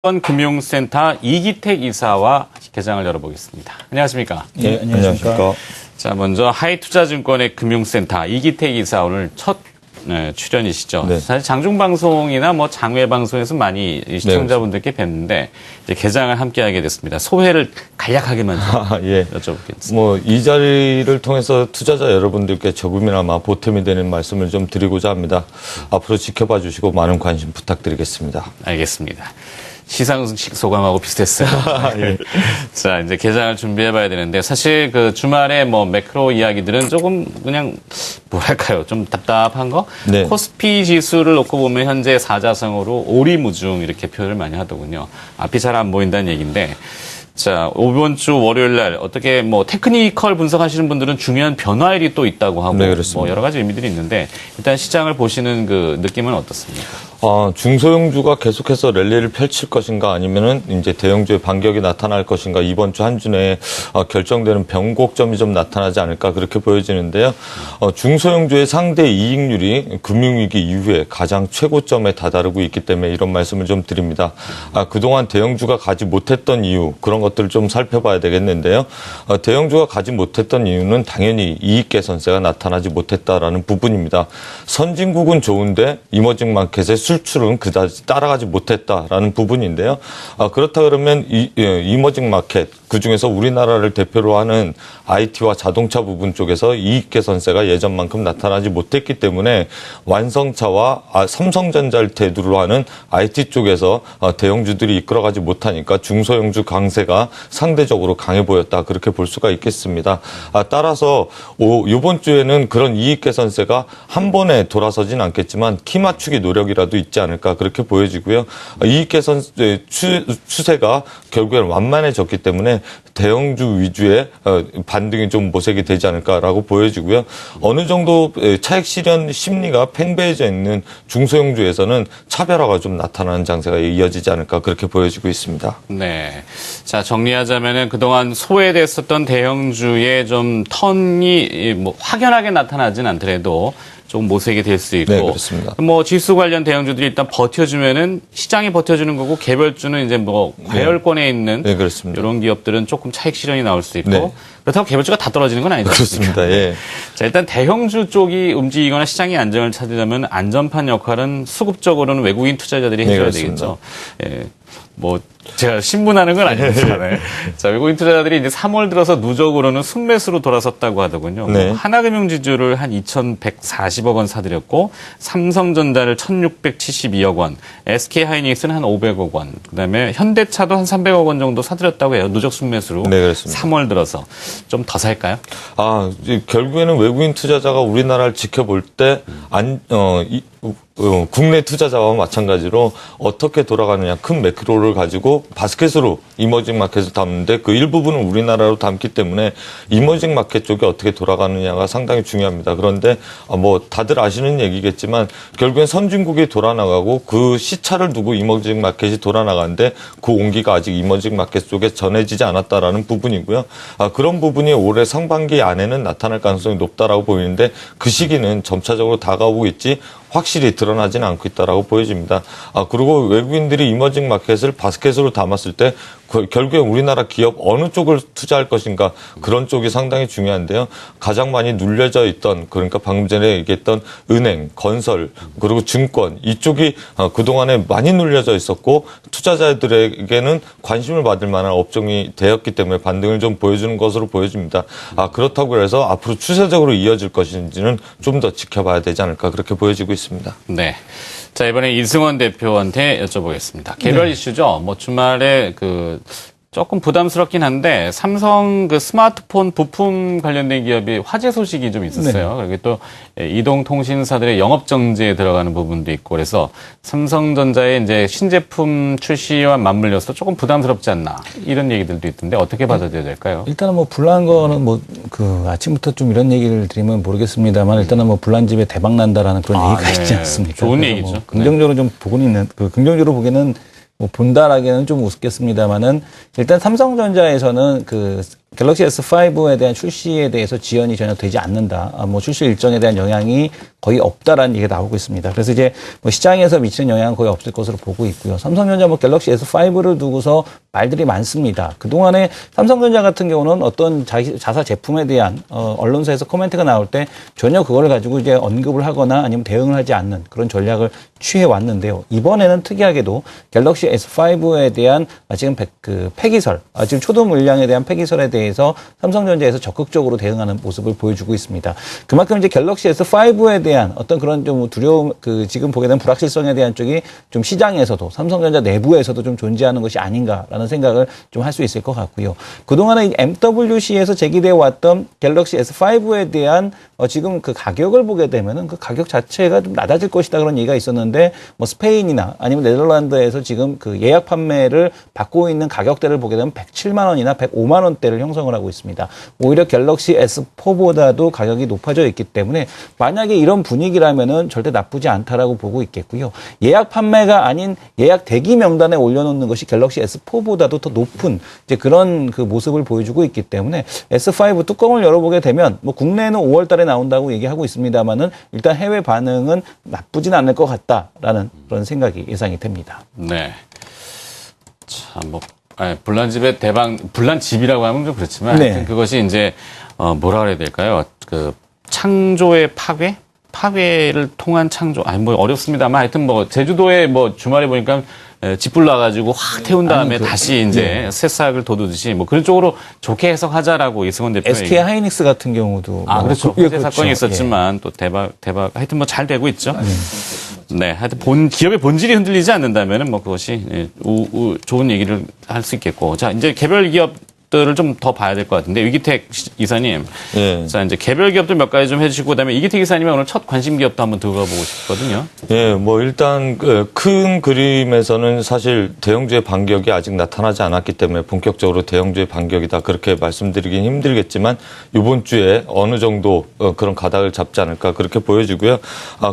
금융센터 이기택 이사와 개장을 열어보겠습니다. 안녕하십니까? 네, 안녕하십니까? 자, 먼저 하이투자증권의 금융센터 이기택 이사 오늘 첫 출연이시죠. 네. 사실 장중방송이나 뭐 장외방송에서 많이 시청자분들께 뵀는데 이제 개장을 함께하게 됐습니다. 소회를 간략하게만 예. 여쭤보겠습니다. 뭐 이 자리를 통해서 투자자 여러분들께 조금이나마 보탬이 되는 말씀을 좀 드리고자 합니다. 앞으로 지켜봐 주시고 많은 관심 부탁드리겠습니다. 알겠습니다. 시상식 소감하고 비슷했어요. 예. 자, 이제 개장을 준비해봐야 되는데, 사실 그 주말에 뭐 매크로 이야기들은 조금 그냥, 뭐랄까요, 좀 답답한 거? 네. 코스피 지수를 놓고 보면 현재 사자성어로 오리무중 이렇게 표현을 많이 하더군요. 앞이 잘 안 보인다는 얘기인데, 자, 이번 주 월요일 날 어떻게 뭐 테크니컬 분석하시는 분들은 중요한 변화일이 또 있다고 하고, 네, 그렇습니다. 뭐 여러 가지 의미들이 있는데, 일단 시장을 보시는 그 느낌은 어떻습니까? 중소형주가 계속해서 랠리를 펼칠 것인가 아니면은 이제 대형주의 반격이 나타날 것인가 이번 주 한 주 내에 결정되는 변곡점이 좀 나타나지 않을까 그렇게 보여지는데요. 중소형주의 상대 이익률이 금융위기 이후에 가장 최고점에 다다르고 있기 때문에 이런 말씀을 좀 드립니다. 그동안 대형주가 가지 못했던 이유 그런 것들을 좀 살펴봐야 되겠는데요. 대형주가 가지 못했던 이유는 당연히 이익 개선세가 나타나지 못했다라는 부분입니다. 선진국은 좋은데 이머징 마켓의 수출은 그다지 따라가지 못했다라는 부분인데요. 그렇다 그러면 이머징 마켓 그중에서 우리나라를 대표로 하는 IT와 자동차 부분 쪽에서 이익 개선세가 예전만큼 나타나지 못했기 때문에 완성차와 삼성전자를 대두로 하는 IT 쪽에서 대형주들이 이끌어가지 못하니까 중소형주 강세가 상대적으로 강해 보였다 그렇게 볼 수가 있겠습니다. 따라서 이번 주에는 그런 이익 개선세가 한 번에 돌아서진 않겠지만 키 맞추기 노력이라도 있지 않을까 그렇게 보여지고요. 이익 개선 추세가 결국엔 완만해졌기 때문에 대형주 위주의 반등이 좀 모색이 되지 않을까라고 보여지고요. 어느 정도 차익 실현 심리가 팽배해져 있는 중소형주에서는 차별화가 좀 나타나는 장세가 이어지지 않을까 그렇게 보여지고 있습니다. 네. 자, 정리하자면은 그동안 소외됐었던 대형주의 좀 턴이 뭐 확연하게 나타나진 않더라도 좀 모색이 될 수 있고. 네, 그렇습니다. 뭐 지수 관련 대형주들이 일단 버텨주면은 시장이 버텨주는 거고 개별주는 이제 뭐 과열권에 있는 네, 그렇습니다. 이런 기업들은 조금 차익 실현이 나올 수 있고. 네. 그렇다고 개별주가 다 떨어지는 건 아니죠. 그렇습니다. 예. 자, 일단 대형주 쪽이 움직이거나 시장의 안정을 찾으려면 안전판 역할은 수급적으로는 외국인 투자자들이 해줘야 네, 되겠죠. 예. 뭐 제가 신문하는 건 아니지만 자, 외국인 투자자들이 이제 3월 들어서 누적으로는 순매수로 돌아섰다고 하더군요. 네. 뭐 하나금융지주를 한 2,140억 원 사들였고 삼성전자를 1,672억 원, SK하이닉스는 한 500억 원, 그다음에 현대차도 한 300억 원 정도 사들였다고 해요. 누적 순매수로. 네, 그렇습니다. 3월 들어서 좀 더 살까요? 결국에는 외국인 투자자가 우리나라를 지켜볼 때 국내 투자자와 마찬가지로 어떻게 돌아가느냐 큰 매크로를 가지고 바스켓으로 이머징 마켓을 담는데 그 일부분은 우리나라로 담기 때문에 이머징 마켓 쪽이 어떻게 돌아가느냐가 상당히 중요합니다. 그런데 뭐 다들 아시는 얘기겠지만 결국엔 선진국이 돌아나가고 그 시차를 두고 이머징 마켓이 돌아나가는데 그 온기가 아직 이머징 마켓 쪽에 전해지지 않았다라는 부분이고요. 그런 부분이 올해 상반기 안에는 나타날 가능성이 높다라고 보이는데 그 시기는 점차적으로 다가오고 있지 확실히 드러나지는 않고 있다라고 보여집니다. 그리고 외국인들이 이머징 마켓을 바스켓으로 담았을 때 결국에 우리나라 기업 어느 쪽을 투자할 것인가 그런 쪽이 상당히 중요한데요. 가장 많이 눌려져 있던 그러니까 방금 전에 얘기했던 은행, 건설 그리고 증권 이쪽이 그동안에 많이 눌려져 있었고 투자자들에게는 관심을 받을 만한 업종이 되었기 때문에 반등을 좀 보여주는 것으로 보여집니다. 그렇다고 해서 앞으로 추세적으로 이어질 것인지는 좀 더 지켜봐야 되지 않을까 그렇게 보여지고 있습니다. 네. 자, 이번에 이승원 대표한테 여쭤보겠습니다. 개별 이슈죠. 뭐 주말에 조금 부담스럽긴 한데 삼성 스마트폰 부품 관련된 기업이 화재 소식이 좀 있었어요. 네. 그리고 또 이동통신사들의 영업 정지에 들어가는 부분도 있고 그래서 삼성전자의 이제 신제품 출시와 맞물려서 조금 부담스럽지 않나 이런 얘기들도 있던데 어떻게 받아들여야 될까요? 일단은 뭐 불난 거는 아침부터 좀 이런 얘기를 드리면 모르겠습니다만 일단은 뭐 불난 집에 대박 난다라는 그런 얘기가 있지 않습니까? 좋은 얘기죠. 뭐 긍정적으로 좀 보고는 있는 긍정적으로 보기에는 뭐 본다라기에는 좀 우습겠습니다만은 일단 삼성전자에서는 갤럭시 S5에 대한 출시에 대해서 지연이 전혀 되지 않는다. 뭐 출시 일정에 대한 영향이 거의 없다라는 얘기가 나오고 있습니다. 그래서 이제 뭐 시장에서 미치는 영향은 거의 없을 것으로 보고 있고요. 삼성전자 뭐 갤럭시 S5를 두고서 말들이 많습니다. 그동안에 삼성전자 같은 경우는 어떤 자사 제품에 대한 언론사에서 코멘트가 나올 때 전혀 그걸 가지고 이제 언급을 하거나 아니면 대응을 하지 않는 그런 전략을 취해 왔는데요. 이번에는 특이하게도 갤럭시 S5에 대한 지금 폐기설, 지금 초도 물량에 대한 폐기설에 대해서 삼성전자에서 적극적으로 대응하는 모습을 보여주고 있습니다. 그만큼 이제 갤럭시 S5에 대한 어떤 그런 좀 두려움, 지금 보게 되는 불확실성에 대한 쪽이 좀 시장에서도 삼성전자 내부에서도 좀 존재하는 것이 아닌가라는 생각을 좀 할 수 있을 것 같고요. 그동안에 MWC에서 제기되어 왔던 갤럭시 S5에 대한 지금 그 가격을 보게 되면은 그 가격 자체가 좀 낮아질 것이다 그런 얘기가 있었는데 뭐 스페인이나 아니면 네덜란드에서 지금 그 예약 판매를 받고 있는 가격대를 보게 되면 107만 원이나 105만 원대를 형성을 하고 있습니다. 오히려 갤럭시 S4보다도 가격이 높아져 있기 때문에 만약에 이런 분위기라면은 절대 나쁘지 않다라고 보고 있겠고요. 예약 판매가 아닌 예약 대기 명단에 올려놓는 것이 갤럭시 S4보다도 더 높은 이제 그런 그 모습을 보여주고 있기 때문에 S5 뚜껑을 열어보게 되면 뭐 국내에는 5월 달에 나온다고 얘기하고 있습니다만은 일단 해외 반응은 나쁘진 않을 것 같다라는 그런 생각이 예상이 됩니다. 네. 참, 불난집의 불난집이라고 하면 좀 그렇지만, 네. 하여튼 그것이 이제, 뭐라 그래야 될까요? 창조의 파괴를 통한 창조, 뭐 어렵습니다만 하여튼 뭐 제주도에 뭐 주말에 보니까 집불 나가지고 확 태운 다음에 다시 이제 새싹을 돋우듯이 뭐 그런 쪽으로 좋게 해석하자라고 이승원 대표가 SK 하이닉스 같은 경우도 그렇죠. 예, 화재 사건이 있었지만 또 대박 하여튼 뭐 잘 되고 있죠. 네, 하여튼 기업의 본질이 흔들리지 않는다면은 뭐 그것이 좋은 얘기를 할 수 있겠고. 자, 이제 개별 기업들을 좀 더 봐야 될 것 같은데 위기텍 이사님. 예. 자, 이제 개별 기업들 몇 가지 좀 해주시고 그다음에 이기텍 이사님의 오늘 첫 관심 기업도 한번 들어가 보고 싶거든요. 예, 뭐 일단 큰 그림에서는 사실 대형주의 반격이 아직 나타나지 않았기 때문에 본격적으로 대형주의 반격이다 그렇게 말씀드리긴 힘들겠지만 이번 주에 어느 정도 그런 가닥을 잡지 않을까 그렇게 보여지고요.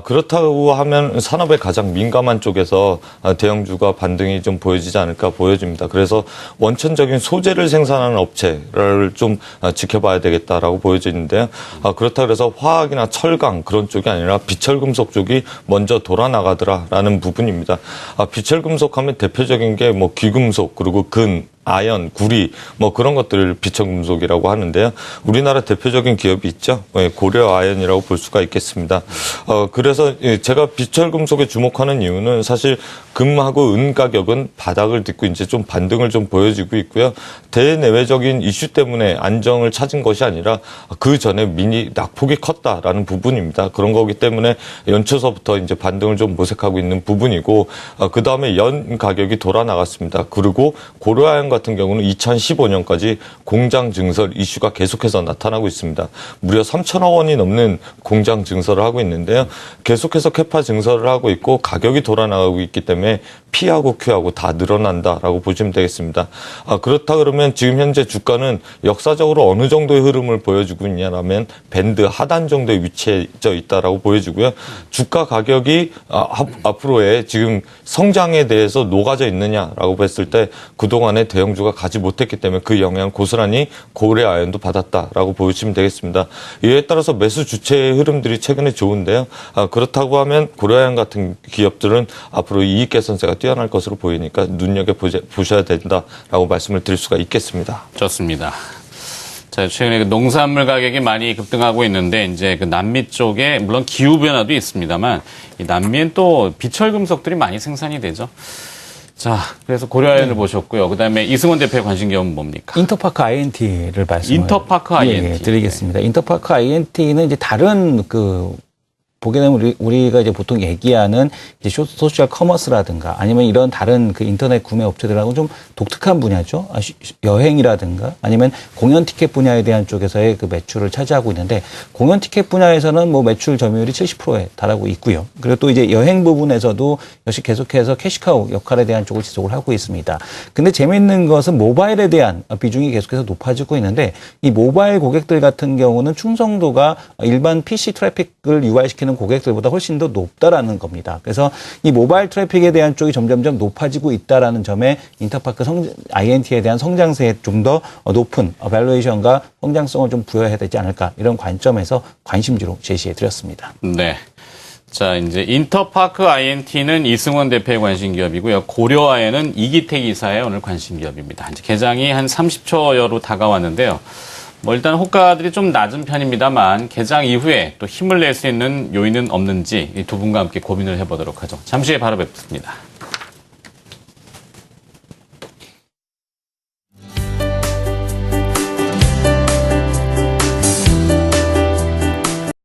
그렇다고 하면 산업의 가장 민감한 쪽에서 대형주가 반등이 좀 보여지지 않을까 보여집니다. 그래서 원천적인 소재를 생산하는 업체를 좀 지켜봐야 되겠다라고 보여지는데요. 그렇다 그래서 화학이나 철강 그런 쪽이 아니라 비철금속 쪽이 먼저 돌아나가더라라는 부분입니다. 비철금속 하면 대표적인 게 뭐 귀금속 그리고 근, 아연, 구리 뭐 그런 것들을 비철금속이라고 하는데요. 우리나라 대표적인 기업이 있죠. 고려아연이라고 볼 수가 있겠습니다. 그래서 제가 비철금속에 주목하는 이유는 사실 금하고 은 가격은 바닥을 딛고 이제 좀 반등을 좀 보여지고 있고요. 대내외적인 이슈 때문에 안정을 찾은 것이 아니라 그 전에 미니 낙폭이 컸다라는 부분입니다. 그런 거기 때문에 연초서부터 이제 반등을 좀 모색하고 있는 부분이고 그 다음에 연 가격이 돌아 나갔습니다. 그리고 고려아연 같은 경우는 2015년까지 공장 증설 이슈가 계속해서 나타나고 있습니다. 무려 3천억 원이 넘는 공장 증설을 하고 있는데요. 계속해서 캐파 증설을 하고 있고 가격이 돌아 나가고 있기 때문에 P하고 Q하고 다 늘어난다라고 보시면 되겠습니다. 그렇다 그러면 지금 현재 주가는 역사적으로 어느 정도의 흐름을 보여주고 있냐라면 밴드 하단 정도에 위치해져 있다라고 보여지고요. 주가 가격이 앞으로의 지금 성장에 대해서 녹아져 있느냐라고 봤을 때 그동안에 대형주가 가지 못했기 때문에 그 영향 고스란히 고려아연도 받았다라고 보시면 되겠습니다. 이에 따라서 매수 주체의 흐름들이 최근에 좋은데요. 그렇다고 하면 고려아연 같은 기업들은 앞으로 이익 개선세가 뛰어날 것으로 보이니까 눈여겨보셔야 된다라고 말씀을 드릴 수가 있겠습니다. 좋습니다. 자, 최근에 그 농산물 가격이 많이 급등하고 있는데 이제 그 남미 쪽에 물론 기후 변화도 있습니다만 이 남미엔 또 비철금속들이 많이 생산이 되죠. 자, 그래서 고려아연을 보셨고요. 그다음에 이승원 대표의 관심 기업은 뭡니까? 인터파크 INT를 인터파크 INT. 드리겠습니다. 인터파크 INT는 이제 다른 보게 되면 우리가 이제 보통 얘기하는 이제 소셜 커머스라든가 아니면 이런 다른 그 인터넷 구매 업체들하고 좀 독특한 분야죠. 여행이라든가 아니면 공연 티켓 분야에 대한 쪽에서의 그 매출을 차지하고 있는데 공연 티켓 분야에서는 뭐 매출 점유율이 70%에 달하고 있고요. 그리고 또 이제 여행 부분에서도 역시 계속해서 캐시카우 역할에 대한 쪽을 지속을 하고 있습니다. 근데 재미있는 것은 모바일에 대한 비중이 계속해서 높아지고 있는데 이 모바일 고객들 같은 경우는 충성도가 일반 PC 트래픽을 유발시키는 밝히는 고객들보다 훨씬 더 높다라는 겁니다. 그래서 이 모바일 트래픽에 대한 쪽이 점점점 높아지고 있다라는 점에 인터파크 INT에 대한 성장세에 좀 더 높은 밸류에이션과 성장성을 좀 부여해야 되지 않을까 이런 관점에서 관심주로 제시해 드렸습니다. 네. 자, 이제 인터파크 INT는 이승원 대표의 관심 기업이고요. 고려아에는 이기택 이사의 오늘 관심 기업입니다. 이제 개장이 한 30초여로 다가왔는데요. 뭐 일단 호가들이 좀 낮은 편입니다만 개장 이후에 또 힘을 낼 수 있는 요인은 없는지 이 두 분과 함께 고민을 해보도록 하죠. 잠시 후에 바로 뵙습니다.